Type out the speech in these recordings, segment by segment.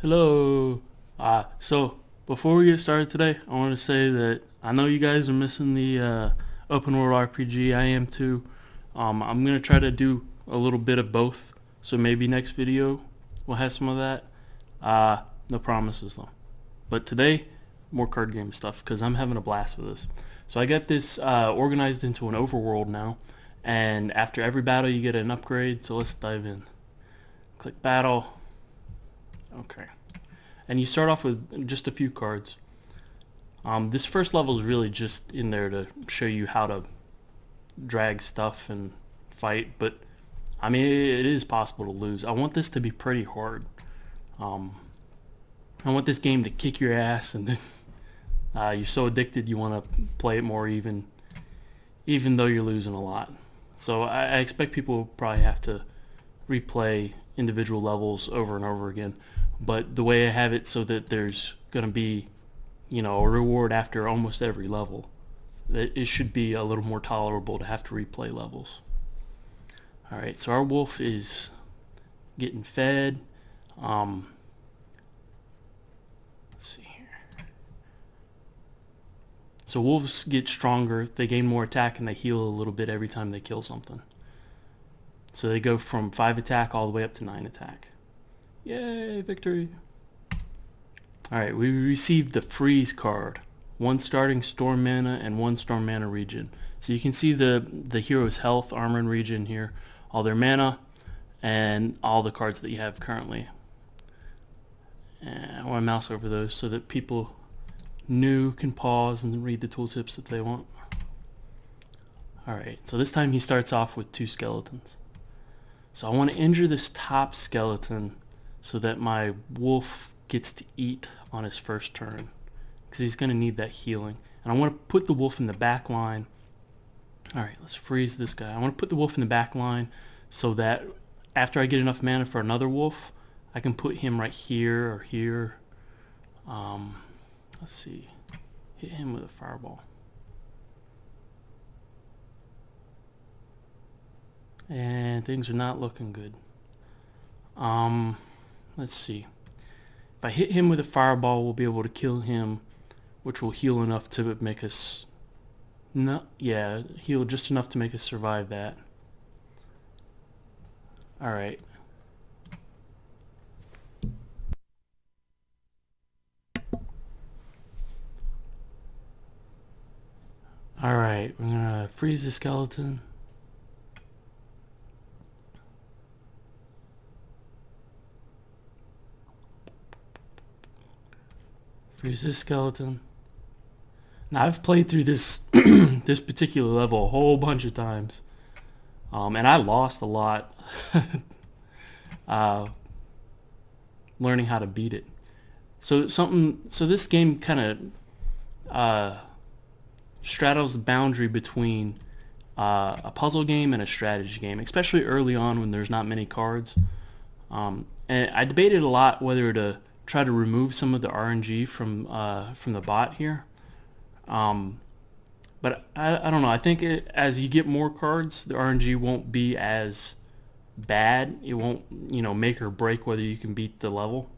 Hello. So before we get started today, I want to say that I know you guys are missing the open world RPG. I am too. I'm gonna try to do a little bit of both. So maybe next video we'll have some of that. No promises though. But today, more card game stuff because I'm having a blast with this. So I got this organized into an overworld now, and after every battle you get an upgrade. So let's dive in. Click battle. Okay. And you start off with just a few cards. This first level is really just in there to show you how to drag stuff and fight, but I mean it is possible to lose. I want this to be pretty hard. I want this game to kick your ass, and then you're so addicted you want to play it more even though you're losing a lot. So I expect people will probably have to replay individual levels over and over again. But the way I have it so that there's going to be, a reward after almost every level, it should be a little more tolerable to have to replay levels. Alright, so our wolf is getting fed. Let's see here. So wolves get stronger, they gain more attack, and they heal a little bit every time they kill something. So they go from 5 attack all the way up to 9 attack. Yay, victory. Alright, we received the freeze card. 1 starting storm mana and 1 storm mana regen. So you can see the hero's health, armor, and regen here. All their mana and all the cards that you have currently. And I want to mouse over those so that people new can pause and read the tooltips if they want. Alright, so this time he starts off with 2 skeletons. So I want to injure this top skeleton so that my wolf gets to eat on his first turn, because he's going to need that healing. And I want to put the wolf in the back line. Alright, let's freeze this guy. I want to put the wolf in the back line so that after I get enough mana for another wolf, I can put him right here or here. Let's see. Hit him with a fireball. And things are not looking good. Let's see. If I hit him with a fireball, we'll be able to kill him, which will heal enough to make us... heal just enough to make us survive that. Alright. Alright, we're gonna freeze the skeleton. Freeze this skeleton. Now I've played through this this particular level a whole bunch of times, and I lost a lot learning how to beat it. So this game kind of straddles the boundary between a puzzle game and a strategy game, especially early on when there's not many cards. And I debated a lot whether to try to remove some of the RNG from the bot here, but I don't know. I think as you get more cards, the RNG won't be as bad. It won't make or break whether you can beat the level.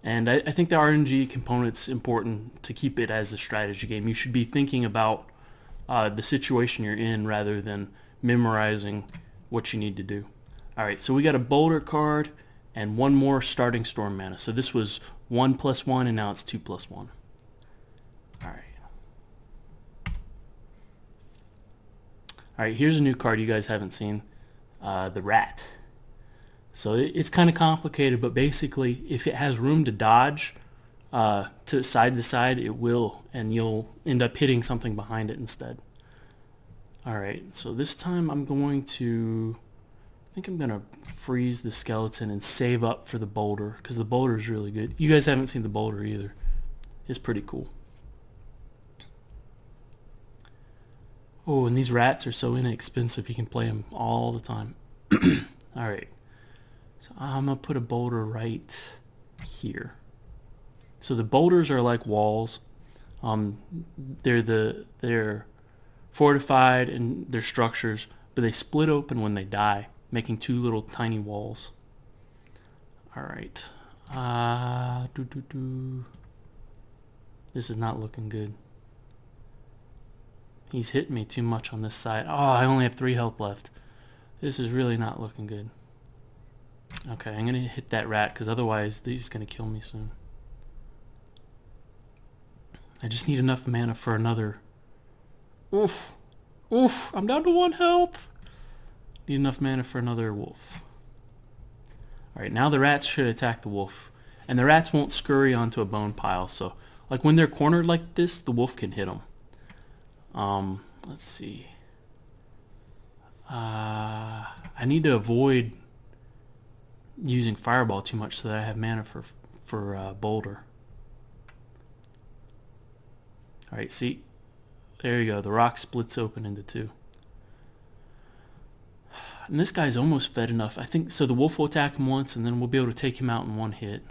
And I think the RNG component's important to keep it as a strategy game. You should be thinking about the situation you're in rather than memorizing what you need to do. Alright, so we got a boulder card and 1 more starting storm mana. So this was 1 + 1 and now it's 2 + 1. Alright, here's a new card you guys haven't seen. The rat. So it's kind of complicated, but basically if it has room to dodge to side, it will, and you'll end up hitting something behind it instead. Alright, so this time I'm going to... I think I'm going to freeze the skeleton and save up for the boulder, because the boulder is really good. You guys haven't seen the boulder either. It's pretty cool. Oh, and these rats are so inexpensive, you can play them all the time. Alright, so I'm going to put a boulder right here. So the boulders are like walls. They're fortified and they're structures, but they split open when they die, making 2 little tiny walls. Alright, This is not looking good. He's hitting me too much on this side. Oh, I only have 3 health left. This is really not looking good. Okay, I'm gonna hit that rat because otherwise he's gonna kill me soon. I just need enough mana for another. Oof. Oof. I'm down to 1 health. Need enough mana for another wolf. Alright, now the rats should attack the wolf. And the rats won't scurry onto a bone pile. So, like when they're cornered like this, the wolf can hit them. Let's see. I need to avoid using fireball too much so that I have mana for boulder. Alright, see? There you go. The rock splits open into 2. And this guy's almost fed enough. I think so the wolf will attack him once and then we'll be able to take him out in 1 hit.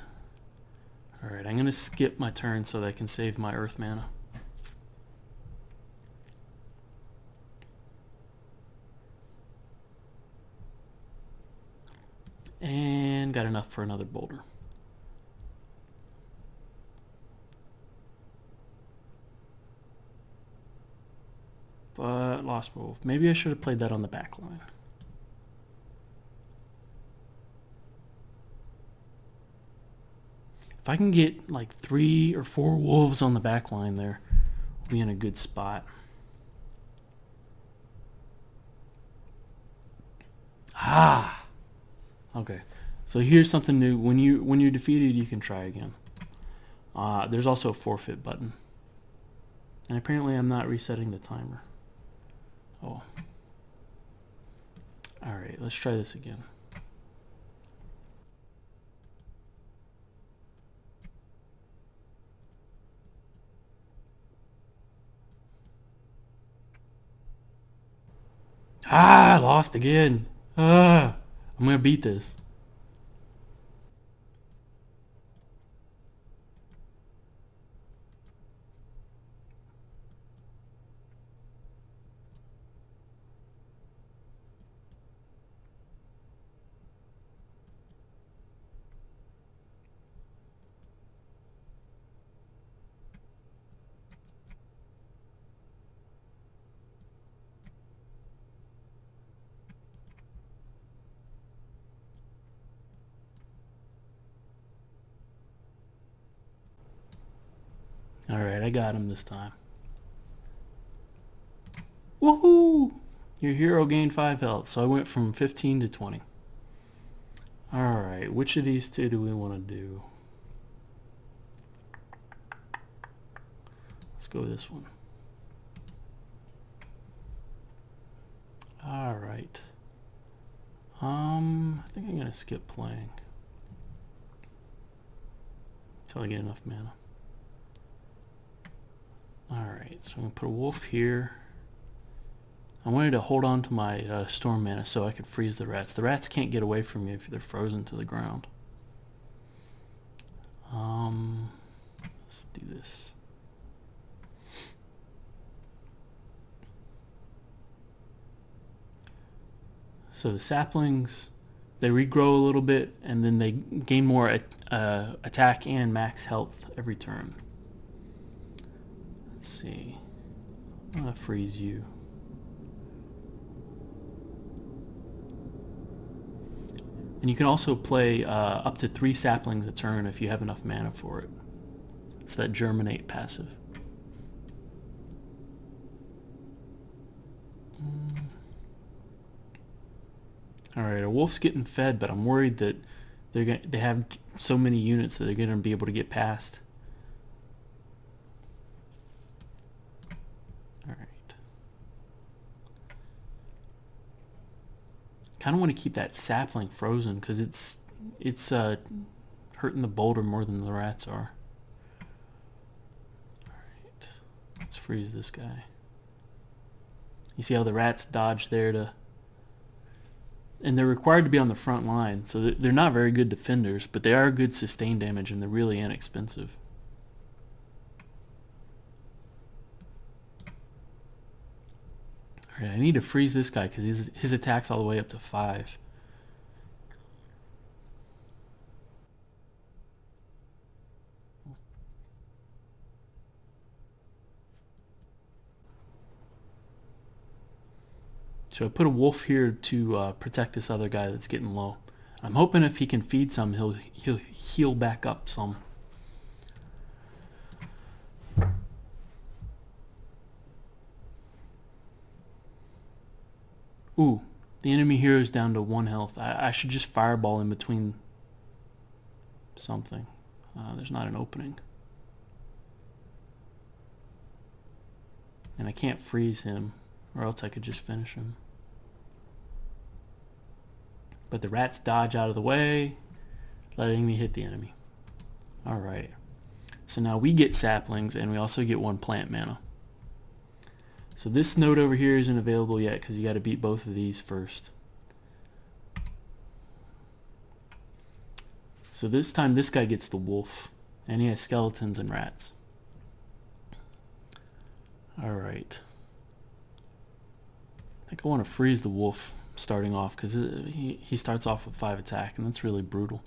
Alright, I'm going to skip my turn so that I can save my earth mana. And got enough for another boulder. But lost wolf. Maybe I should have played that on the back line. If I can get like 3 or 4 wolves on the back line there, we'll be in a good spot. Ah! Okay, so here's something new. When you're defeated, you can try again. There's also a forfeit button. And apparently I'm not resetting the timer. Oh. Alright, let's try this again. Ah, I lost again. I'm gonna beat this. Alright, I got him this time. Woohoo! Your hero gained 5 health, so I went from 15 to 20. Alright, which of these 2 do we want to do? Let's go with this one. Alright. I think I'm going to skip playing until I get enough mana. Alright, so I'm going to put a wolf here. I wanted to hold on to my storm mana so I could freeze the rats. The rats can't get away from me if they're frozen to the ground. Let's do this. So the saplings, they regrow a little bit and then they gain more attack and max health every turn. Let's see. I'm gonna freeze you. And you can also play up to 3 saplings a turn if you have enough mana for it. It's that germinate passive. Alright, a wolf's getting fed, but I'm worried that they have so many units that they're going to be able to get past. Alright. Kind of want to keep that sapling frozen because it's hurting the boulder more than the rats are. Alright, let's freeze this guy. You see how the rats dodge there to... And they're required to be on the front line, so they're not very good defenders, but they are good sustain damage and they're really inexpensive. Alright, I need to freeze this guy because his attack's all the way up to 5. So I put a wolf here to protect this other guy that's getting low. I'm hoping if he can feed some, he'll heal back up some. Ooh, the enemy hero is down to 1 health. I should just fireball in between something. There's not an opening. And I can't freeze him, or else I could just finish him. But the rats dodge out of the way, letting me hit the enemy. Alright. So now we get saplings, and we also get 1 plant mana. So this node over here isn't available yet, because you got to beat both of these first. So this time this guy gets the wolf, and he has skeletons and rats. Alright. I think I want to freeze the wolf starting off, because he starts off with 5 attack, and that's really brutal.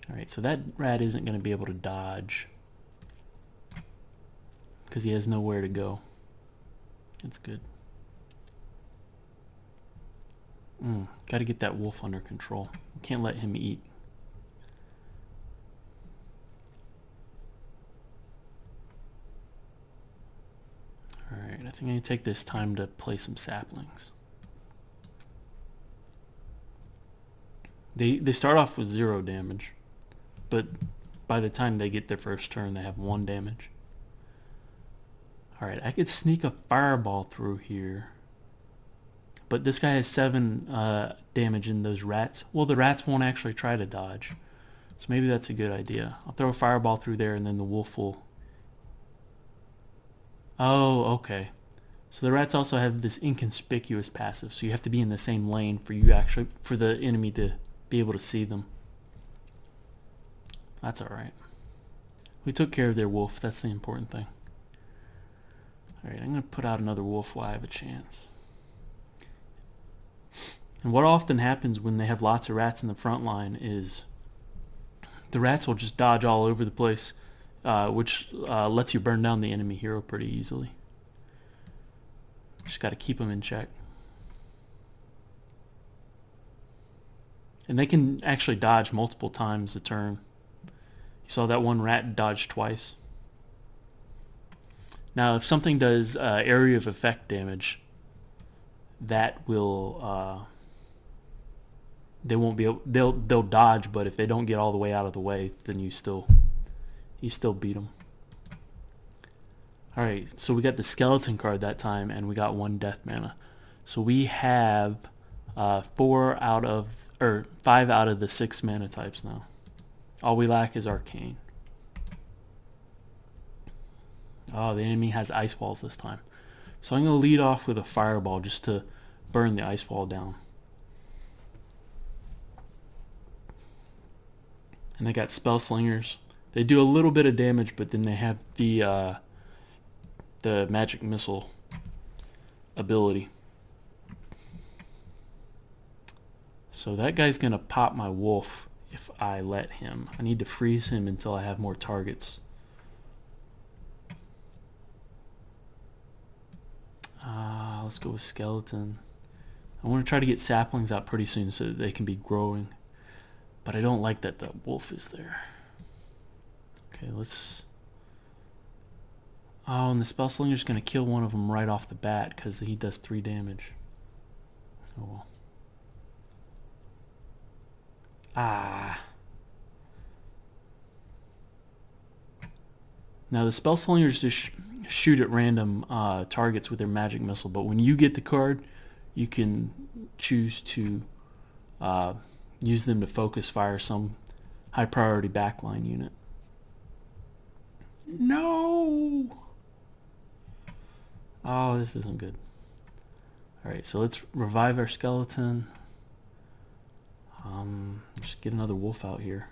Alright, so that rat isn't going to be able to dodge, because he has nowhere to go. That's good. Got to get that wolf under control. We can't let him eat. Alright, I think I need to take this time to play some saplings. They start off with 0 damage, but by the time they get their first turn, they have 1 damage. Alright, I could sneak a fireball through here, but this guy has 7 damage in those rats. Well, the rats won't actually try to dodge, so maybe that's a good idea. I'll throw a fireball through there, and then the wolf will... Oh, okay. So the rats also have this inconspicuous passive, so you have to be in the same lane for the enemy to be able to see them. That's alright. We took care of their wolf, that's the important thing. Alright, I'm going to put out another wolf while I have a chance. And what often happens when they have lots of rats in the front line is the rats will just dodge all over the place, which lets you burn down the enemy hero pretty easily. Just got to keep them in check. And they can actually dodge multiple times a turn. You saw that one rat dodge twice. Now, if something does area of effect damage, that will they won't be able, they'll dodge, but if they don't get all the way out of the way, then you still beat them. All right, so we got the skeleton card that time, and we got 1 death mana. So we have 5 out of the 6 mana types now. All we lack is arcane. Oh, the enemy has ice walls this time. So I'm going to lead off with a fireball just to burn the ice wall down. And they got spell slingers. They do a little bit of damage, but then they have the magic missile ability. So that guy's going to pop my wolf if I let him. I need to freeze him until I have more targets. Let's go with skeleton. I want to try to get saplings out pretty soon so that they can be growing. But I don't like that the wolf is there. Okay, let's... Oh, and the spell slinger's going to kill one of them right off the bat because he does 3 damage. Oh well. Now the spell slingers just shoot at random targets with their magic missile, but when you get the card, you can choose to use them to focus fire some high priority backline unit. No! Oh, this isn't good. Alright, so let's revive our skeleton. Just get another wolf out here.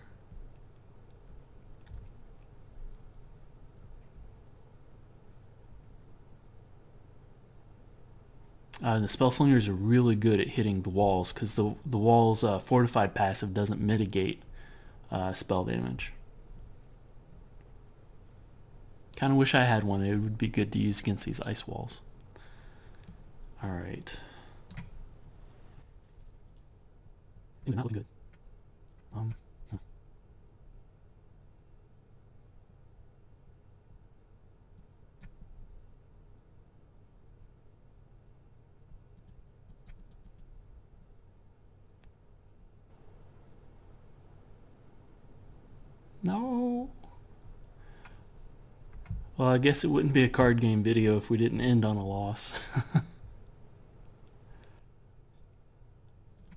The spell slingers are really good at hitting the walls because the wall's fortified passive doesn't mitigate spell damage. Kind of wish I had one. It would be good to use against these ice walls. Alright. Things are not looking good. No. Well, I guess it wouldn't be a card game video if we didn't end on a loss.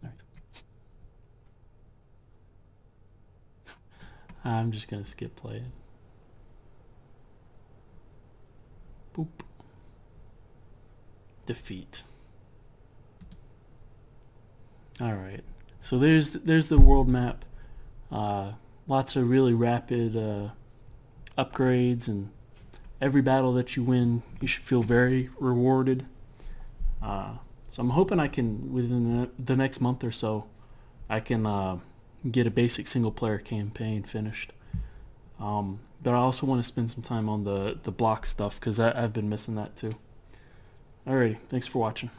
Right. I'm just going to skip playing. Boop. Defeat. Alright. So there's the world map. Lots of really rapid upgrades, and every battle that you win, you should feel very rewarded. So I'm hoping I can, within the next month or so, I can get a basic single-player campaign finished. But I also want to spend some time on the block stuff, because I've been missing that too. Alrighty, thanks for watching.